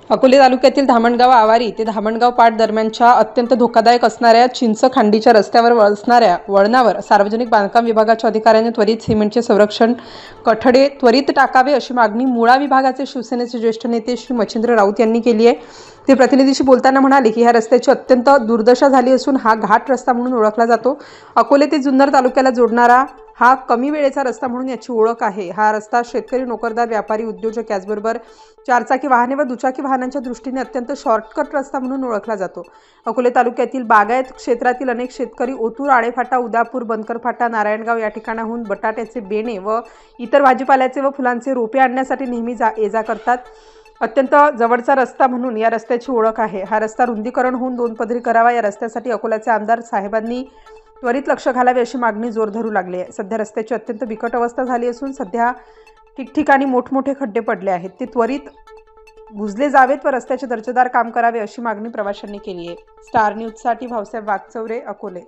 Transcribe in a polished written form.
अकोले तालुक्यातील धामणगाव आवारी ते धामणगाव पाट दरम्यानच्या अत्यंत धोकादायक असणाऱ्या चिंचखांडीच्या रस्त्यावर वळणावर सार्वजनिक बांधकाम विभागाच्या अधिकाऱ्यांनी त्वरित सिमेंटचे संरक्षण कठडे त्वरित टाकावे अशी मागणी मुळा विभागाचे शिवसेनेचे ज्येष्ठ नेते श्री मच्छिंद्र राऊत यांनी केली आहे। ते प्रतिनिधीशी बोलताना म्हणाले की ह्या रस्त्याची अत्यंत दुर्दशा झाली असून हा घाट रस्ता म्हणून ओळखला जातो। अकोले ते जुन्नर तालुक्याला जोडणारा हा कमी वेळेचा रस्ता म्हणून याची ओळख आहे। हा रस्ता शेतकरी, नोकरदार, व्यापारी, उद्योजक याचबरोबर चारचाकी वाहने व दुचाकी वाहनांच्या दृष्टीने अत्यंत शॉर्टकट रस्ता म्हणून ओळखला जातो। अकोले तालुक्यातील बागायत क्षेत्रातील अनेक शेतकरी ओतूर, आडेफाटा, उदापूर, बनकर फाटा, नारायणगाव या ठिकाणाहून बटाट्याचे बेणे व इतर भाजीपाल्याचे व फुलांचे रोपे आणण्यासाठी नेहमी ये-जा करतात। अत्यंत जवळचा रस्ता म्हणून या रस्त्याची ओळख आहे। हा रस्ता रुंदीकरण होऊन 2 पदरी करावा। या रस्त्यासाठी अकोल्याचे आमदार साहेबांनी त्वरित लक्ष घालावे अशी मागणी जोर धरू लागली आहे। सध्या रस्त्याची अत्यंत बिकट अवस्था झाली असून सध्या ठिकठिकाणी मोठमोठे खड्डे पडले आहेत। ते त्वरित बुजले जावेत व रस्त्याचे दर्जेदार काम करावे अशी मागणी प्रवाशांनी केली आहे। स्टार न्यूजसाठी भाऊसाहेब वागचौरे, अकोले।